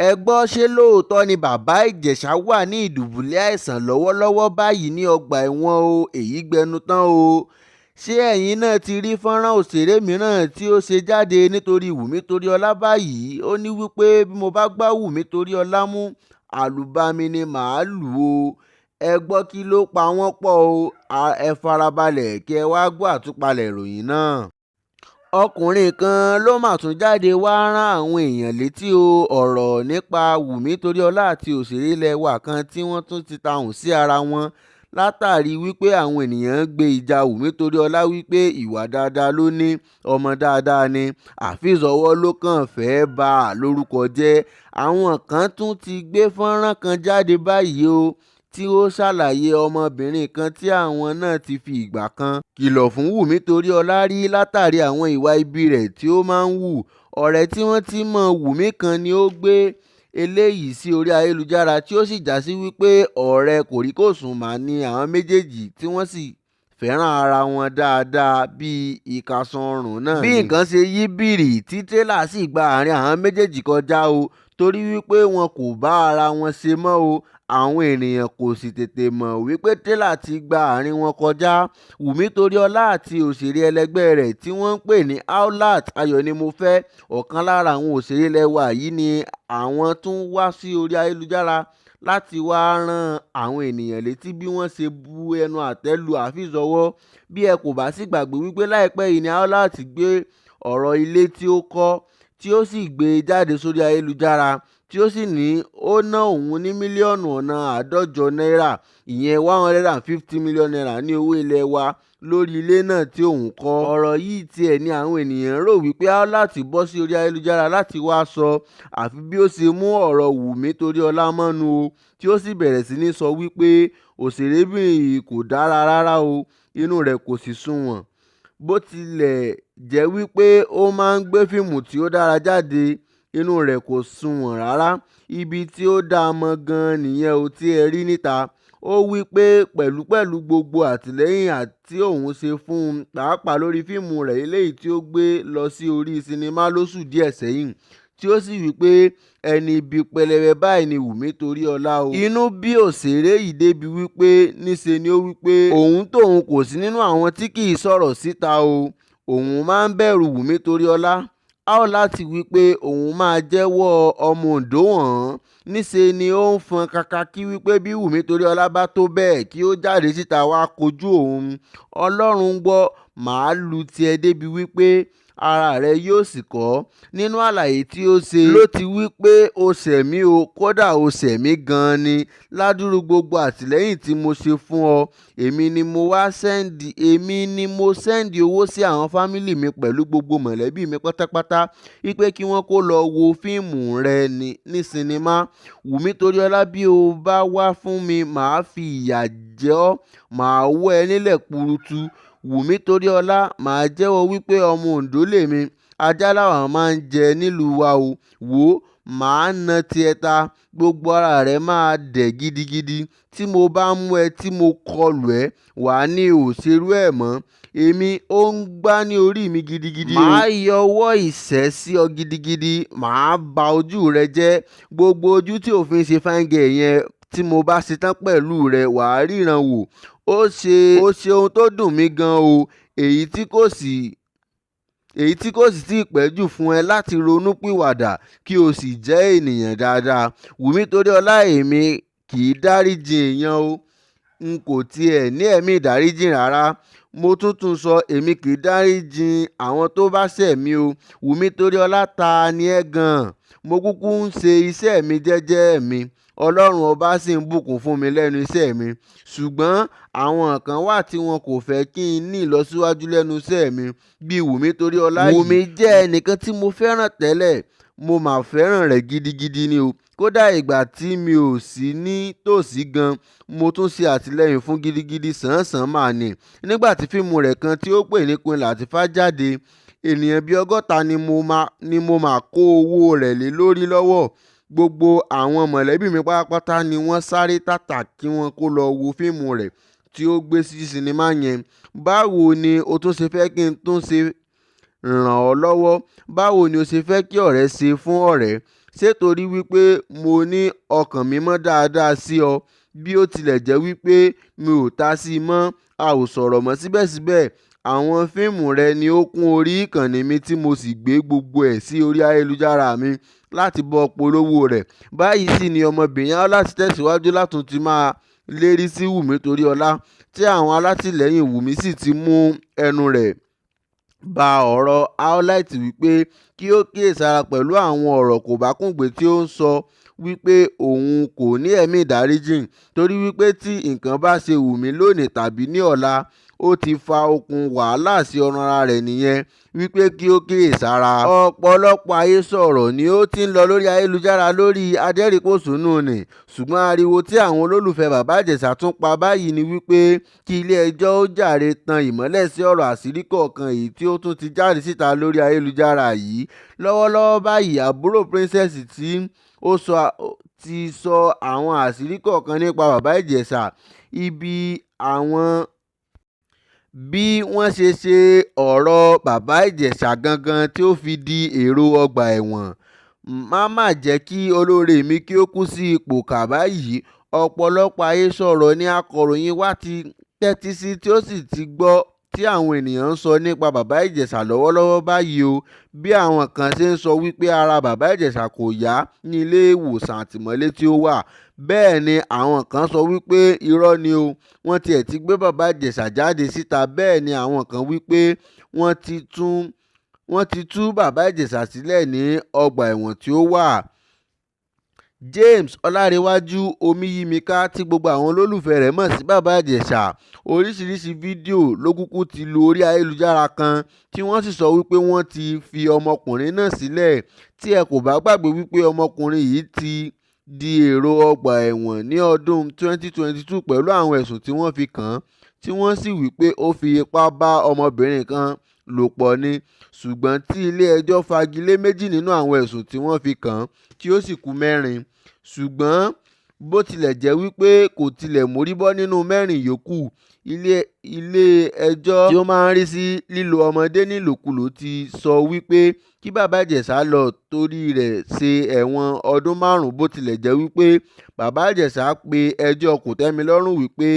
ẹ gbọ́ ṣé lóòótọ́ ni bàbá ìjẹ̀ṣà wà ní ìdùbúlẹ̀ àìsàn lọ́wọ́lọ́wọ́ báyìí ní ọgbà ẹ̀wọ̀n o, èyí gbẹnu tán o. ṣé ẹ̀yin náà ti rí fọ́nrán òṣèré mìíràn tí ó ṣe jáde nítorí Wùmí Toríọlá báyìí? Ó ní wípé bí mo bá gbá Wùmí Toríọlá mú, àlùbami ni màá lù o. ẹ gbọ́ kí ló pa wọ́n pọ̀ o, ẹ farabalẹ̀ kí ẹ wá gbọ́ àtúpalẹ̀ ìròyìn náà. Ọkùnrin kan ló mà tún jáde wá rán àwọn èèyàn létí ọ̀rọ̀ nípa Wùmí Toríọlá àti òṣèré ilẹ̀ wa kan tí wọ́n tún ti tahùn sí ara wọn látàrí wípé àwọn ènìyàn gbé ìjà Wùmí Toríọlá wípé ìwà dáadáa ló ní, ọmọ dáadáa ni, àfìsọwọ́ ló kàn fẹ́ẹ́ bà á lórúkọ jẹ́. Àwọn kan tún ti gbé fọ́nrán kan jáde báyìí o tí ó ṣàlàyé ọmọbìnrin kan tí àwọn náà ti fi ìgbà kan kìlọ̀ fún Wùmí Toríọlá rí látàrí àwọn ìwà ibi rẹ̀ tí ó máa ń hù. Ọ̀rẹ́ tí wọ́n ti mọ̀ Wùmí kan ni ó gbé eléyìí sí orí ayélujára tí ó sì já sí wípé ọ̀rẹ́ kòríkòsùn mà ní àwọn méjèèjì tí wọ́n sì fẹ́ràn ara wọn dáadáa bíi ìkàsùn ọrùn náà. bí nǹkan ṣe yí bìrì tí tírélà sì gba àárín àwọn méjèèjì kọjá o, torí wípé wọn kò bá ara wọn ṣe mọ́ o. Àwọn ènìyàn kò sì tètè mọ̀ wípé tírélà ti gba àárín wọn kọjá. Wùmí Toríọlá àti òṣèré ẹlẹgbẹ́ rẹ̀ tí wọ́n ń pè ní Aolat Ayọ̀nimọ́fẹ́, ọ̀kan lára àwọn òṣèré ilẹ̀ wa yìí, ni àwọn tún wá sí orí ayélujára láti wá rán àwọn ènìyàn létí bí wọ́n ṣe bu ẹnu àtẹ́ lu àfìsọwọ́. Bí ẹ kò bá sì gbàgbé wípé láìpẹ́ yìí ni Aolat gbé ọ̀rọ̀ ilé tí ó kọ́ tí ó sì gbé jáde sórí ayélujára tí ó sì ní ó ná òun ní mílíọ̀nù ọ̀nà àádọ́jọ náírà, ìyẹn 150 million naira ní owó ilẹ̀ wa lórí ilé náà tí òun kọ́. Ọ̀rọ̀ yìí tiẹ̀ ni àwọn ènìyàn rò wípé Aolat bọ́ sí orí ayélujára láti wá sọ, àfi bí ó ṣe mú ọ̀rọ̀ Wùmí Toríọlá mọ́nu o, tí ó sì bẹ̀rẹ̀ sí ní sọ wípé òṣèrébìnrin yìí kò dára rárá o, inú rẹ̀ kò sì sunwọ̀n. Bó tilẹ̀ jẹ́ wípé ó máa ń gbé fíìmù tí ó dára jáde, inú rẹ̀ kò sunwọ̀n rárá. Ibi tí ó dá a mọ̀ gan-an nìyẹn o tí ẹ rí níta. Ó wí pé pẹ̀lú gbogbo àtìlẹ́yìn tí òun ṣe fún un, pàápàá lórí fíìmù rẹ̀ eléyìí tí ó gbé lọ sí orí sinimá lóṣù díẹ̀ sẹ́yìn, tí ó sì wí pé ẹni ibi pẹlẹbẹ báyìí ni Wùmí Toríọlá o. Inú bí òṣèré yìí débi wípé níṣe ni ó wí pé tóun kò sí nínú àwọn tí kì í sọ̀rọ̀ síta o, òun máa ń bẹ̀rù Wùmí Toríọlá. Aolat wí pé òun máa jẹ́wọ́ ọmọ Oǹdó wọ̀n. Níṣe ni ó ń fọn kàkà kí wípé bí Wùmí Toríọlá bá tó bẹ́ẹ̀ kí ó jáde síta wá kojú òun. Ọlọ́run gbọ́, màá lu tiẹ̀ débi wípé ara rẹ̀ yóò sì kọ́. Nínú àlàyé tí ó ṣe ló ti wí pé o ṣẹ̀ mí o, kódà o ṣẹ̀ mí gan-an ni. Ládùúrú gbogbo àtìlẹ́yìn tí mo ṣe fún ọ, èmi ni mo sẹ́ndì owó sí àwọn fámìlì mi pẹ̀lú gbogbo mọ̀lẹ́bí mi pátápátá wípé kí wọ́n kó lọ wo fíìmù rẹ ní sinimá. Wùmí Toríọlá, bí o bá wá fún mi, màá fi ìyà jẹ ọ́, màá wọ́ ẹ nílẹ̀ purutu. Wùmí Toríọlá, màá jẹ́wọ́ wípé ọmọ Oǹdó lèmi, ajá làwọn máa ń jẹ nílùú wa o. wò ó, màá na tiẹ̀ ta, gbogbo ara rẹ̀ máa dẹ̀ gidigidi. Tí mo bá mú ẹ tí mo kọlù ẹ, wàá ní ò ṣerú ẹ̀ mọ́. Èmi ó ń gbá ní orí mi gidigidi o. Màá yọ ọwọ́ ìṣẹ́ sí ọ gidigidi, màá ba ojú rẹ jẹ́. Gbogbo ojú tí òfin ṣe fáńgẹ̀ yẹn, tí mo bá ṣetán pẹ̀lú rẹ, wàá ríran wò. Ó ṣe ohun tó dùn mí gan o, èyí tí kò sì tí ì pẹ́ jù fún ẹ láti ronú pìwàdà kí o sì jẹ́ ènìyàn dáadáa. Wùmí Toríọlá, èmi kì í dáríjì èèyàn o, n kò tiẹ̀ ní ẹ̀mí ìdáríjì rárá. Mo tún sọ, èmi kì í dáríjì àwọn tó bá ṣẹ̀ mí o. Wùmí Toríọlá, ta ni ẹ́ gan-an? Mo kúkú ń ṣe iṣẹ́ mi jẹ́jẹ́ mi, Ọlọ́run ọba sì ń bùkún fún mi lẹ́nu iṣẹ́ mi. Ṣùgbọ́n àwọn kan wà tí wọn kò fẹ́ kí n ní ìlọsíwájú lẹ́nu iṣẹ́ mi, bíi Wùmí Toríọlá yìí. Wùmí jẹ́ ẹnìkan tí mo fẹ́ràn tẹ́lẹ̀, mo máa fẹ́ràn rẹ̀ gidigidi ni o. Kódà ìgbà tí mi ò sí ní tòsí gan, mo tún ṣe àtìlẹ́yìn fún gidigidi sàn-án máa ní. Nígbà tí fíìmù rẹ̀ kan tí ó pè ní Queen Latifah jáde, ènìyàn bíi 60 ni mo máa kó owó rẹ̀ lé lórí lọ́wọ́. Gbogbo àwọn mọ̀lẹ́bí mi pátápátá ni wọ́n sáré tàtà kí wọ́n kó lọ wo fíìmù rẹ̀ tí ó gbé sí sinimá yẹn. Báwo ni o tún ṣe fẹ́ kí n tún ṣe ràn ọ́ lọ́wọ́? Báwo ni o ṣe fẹ́ kí ọ̀rẹ́ ṣe fún ọ̀rẹ́? ṣé torí wípé mo ní ọkàn mímọ́ dáadáa sí ọ, bí ó tilẹ̀ jẹ́ wípé mi ò ta sí i mọ́, a ò sọ̀rọ̀ mọ́ síbẹ̀síbẹ̀. Àwọn fíìmù rẹ ni ó kún orí ìkànnì mi tí mo sì gbé gbogbo ẹ̀ sí orí ayélujára mi láti bọ́ polówó rẹ̀. Báyìí sì ni ọmọbìnrin Aolat tẹ̀síwájú láti ti máa lérí sí Wùmí Toríọlá, tí àwọn alátìlẹ́yìn Wùmí sì ti mú ẹnu rẹ̀ ba ọ̀rọ̀ Aolat wípé kí ó kíyèsára pẹ̀lú àwọn ọ̀rọ̀ kòbákùngbé tí ó ń sọ wípé òun kò ní ẹ̀mí ìdáríjìn, torí wípé tí nǹkan bá ṣe Wùmí lónìí tàbí ní ọ̀la, ó ti fa okùn wàhálà sí ọrùn ara rẹ̀ nìyẹn, wípé kí ó kíyèsára. Ọ̀pọ̀lọpọ̀ àhesọ̀rọ̀ ni ó ti ń lọ lórí ayélujára lórí adẹ́rìípòṣónú nì, ṣùgbọ́n ariwo tí àwọn olólùfẹ́ Baba Ijesha tún pa báyìí ni wípé kí ilé ẹjọ́ ó jàre tan ìmọ́lẹ̀ sí ọ̀rọ̀ àṣírí kọ̀ọ̀kan èyí tí ó tún ti jáde síta lórí ayélujára yìí. Lọ́wọ́lọ́wọ́ báyìí, àbúrò princess tí ó ti sọ àwọn àṣírí kọ̀ọ̀kan nípa Baba Ijesha, bí wọ́n ṣe ṣe ọ̀rọ̀ Baba Ijesha gangan tí ó fi di èrò ọgbà ẹ̀wọ̀n. Má jẹ́ kí olóore mi kí ó kú sí ipò kà báyìí. Ọ̀pọ̀lọpọ̀ àhesọ̀rọ̀ ni akọ̀ròyìn wa ti tẹ́tí sí tí ó sì ti gbọ́ tí àwọn ènìyàn ń sọ nípa Baba Ijesha lọ́wọ́lọ́wọ́ báyìí o. Bí àwọn kan ṣe ń sọ wípé ara Baba Ijesha kò yá ní ilé ìwòsàn àtìmọ́lé tí ó wà, bẹ́ẹ̀ ni àwọn kan sọ wípé irọ́ ni o, wọ́n tiẹ̀ ti gbé Baba Ijesha jáde síta. Bẹ́ẹ̀ ni àwọn kan wípé wọ́n ti tú Baba Ijesha sílẹ̀ ní ọgbà ẹ̀wọ̀n tí ó wà. James Ọlárewájú Omiyimika, tí gbogbo àwọn olólùfẹ́ rẹ̀ mọ̀ sí Baba Ijesha, oríṣiríṣi fídíò ló kúkú ti lu orí ayélujára kan tí wọ́n sì sọ wípé wọ́n ti fi ọmọkùnrin náà sílẹ̀. Tí ẹ kò bá gbàgbé wípé ọmọkùnrin yìí ti di èrò ọgbà ẹ̀wọ̀n ní ọdún 2022 pẹ̀lú àwọn ẹ̀sùn tí wọ́n fi kàn án, tí wọ́n sì wípé ó fi ipá bá ọmọbìnrin kan lò pọ̀ ni, ṣùgbọ́n tí ilé ẹjọ́ fagilé méjì nínú àwọn ẹ̀sùn tí wọ́n fi kàn án tí ó sì kù mẹ́rin. Ṣùgbọ́n bó tilẹ̀ jẹ́ wípé kò tilẹ̀ mórí bọ́ nínú mẹ́rin yòókù, ilé ẹjọ́ tí ó máa ń rí sí lílo ọmọdé nílòkulò ti sọ wípé kí Baba Ijesha lọ torí rẹ̀ ṣe ẹ̀wọ̀n ọdún 5. Bó tilẹ̀ jẹ́ wípé Baba Ijesha pe ẹjọ́ kòtẹ́milọ́rùn wípé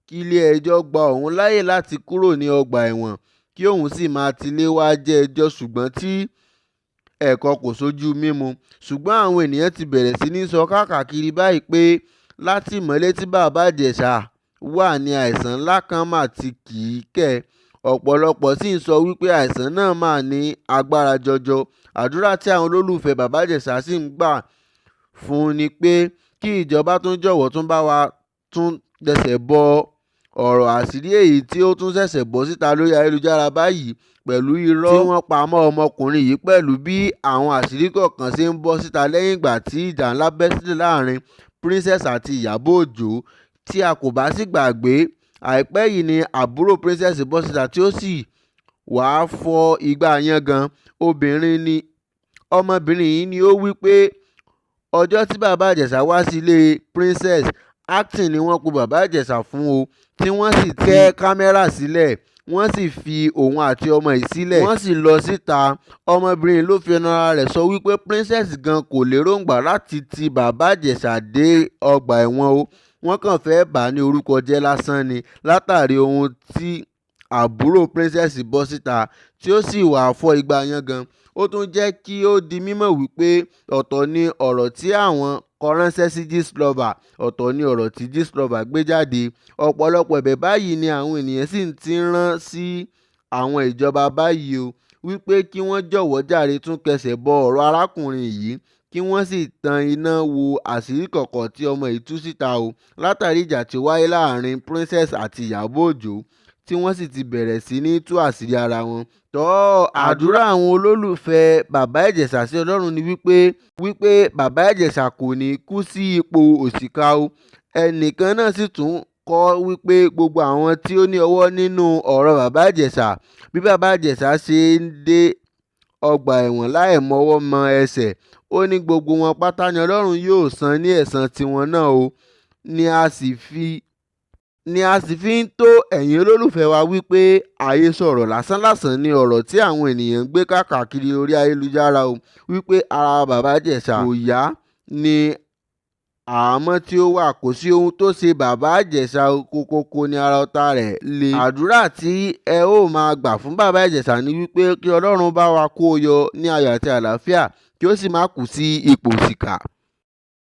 kí ilé ẹjọ́ gba òun láyè láti kúrò ní ọgbà ẹ̀wọ̀n kí òun sì máa tilé wá jẹ́ ẹjọ́, ṣùgbọ́n tí ẹ̀kọ́ kò sójú mímu. Ṣùgbọ́n àwọn ènìyàn ti bẹ̀rẹ̀ sí ní sọ káàkiri báyìí pé látìmọ́lé tí Baba Ijesha wà ní àìsàn ńlá kan mà ti kì í kẹ̀. Ọ̀pọ̀lọpọ̀ sì ń sọ wípé àìsàn náà mà ní agbára jọjọ. Àdúrà tí àwọn olólùfẹ́ Baba Ijesha sì ń gbà fún ni pé kí ìjọba tún jọ̀wọ́ tún bá wa tún dẹsẹ̀ bọ ọ̀rọ̀ àṣírí èyí tí ó tún ṣẹ̀ṣẹ̀ bọ́ síta lórí ayélujára báyìí pẹ̀lú irọ́ tí wọ́n pa mọ́ ọmọkùnrin yìí, pẹ̀lú bí àwọn àṣírí kọ̀ọ̀kan ṣe ń bọ́ síta lẹ́yìn ìgbà tí ìjà ńlá bẹ́ sílẹ̀ láàrin princess àti Ìyábọ̀ Òjó. Tí a kò bá sì gbàgbé, àìpẹ́ yìí ni àbúrò princess bọ́ síta tí ó sì wàá fọ igbá yangan. Ọmọbìnrin yìí ni ó wí pé ọjọ́ tí Baba Ijesha wá sí ilé princess, acting ni wọ́n pe Baba Ijesha fún o, tí wọ́n sì tẹ́ kámẹ́rà sílẹ̀, wọ́n sì fi òun àti ọmọ yìí sílẹ̀, wọ́n sì lọ síta. Ọmọbìnrin ló fi ẹnu ara rẹ̀ sọ wípé princess gan kò lérògbà láti ti Baba Ijesha dé ọgbà ẹ̀wọ̀n o, wọ́n kàn fẹ́ bà á ní orúkọ jẹ́ lásán ni, látàrí ohun tí àbúrò princess bọ́ síta tí ó sì wàá fọ́ igbá yangan. Ó tún jẹ́ kí ó di mímọ̀ wípé ọ̀tọ̀ ni ọ̀rọ̀ tí àwọn kọ ránṣẹ́ sí Gistlover, ọ̀tọ̀ ni ọ̀rọ̀ tí Gistlover gbé jáde. Ọ̀pọ̀lọpọ̀ ẹ̀bẹ̀ báyìí ni àwọn ènìyàn sì ti rán sí àwọn ìjọba báyìí o, wípé kí wọ́n jọ̀wọ́ jàre tún kẹsẹ̀ bọ ọ̀rọ̀ arákùnrin yìí, kí wọ́n sì tan iná wo àṣírí kọ̀ọ̀kan tí ọmọ yìí tú síta o, látàrí ìjà tí ó wáyé láàrin princess àti Ìyábọ̀ Òjó, tí wọ́n sì ti bẹ̀rẹ̀ sí ní tú àṣírí ara wọn. Àdúrà àwọn olólùfẹ́ Baba Ijesha sí Ọlọ́run ni wípé Baba Ijesha kò ní kú sí ipò òṣìkà o. Ẹnìkan náà sì tún kọ wípé gbogbo àwọn tí ó ní ọwọ́ nínú ọ̀rọ̀ Baba Ijesha, bí Baba Ijesha ṣe ń dé ọgbà ẹ̀wọ̀n láì mọwọ́ mọ ẹsẹ̀, ó ní gbogbo wọn pátá ni Ọlọ́run yóò san ní ẹ̀san tiwọn náà o, ni a sì fi ni a sì fi ń tó ẹ̀yin olólùfẹ́ wa wípé àhesọ̀rọ̀ lásánlàsàn ni ọ̀rọ̀ tí àwọn ènìyàn ń gbé káàkiri orí ayélujára o, wípé ara Baba Ijesha kò yá ní àhámọ́ tí ó wà. Kò sí ohun tó ṣe Baba Ijesha, kókókó ní ara ọ̀tá rẹ̀ le. Àdúrà tí ẹ ó máa gbà fún Baba Ijesha ni wípé kí Ọlọ́run bá wa kó o yọ ní ayọ̀ àti àlàáfíà, kí ó sì má kú sí ipò òṣìkà.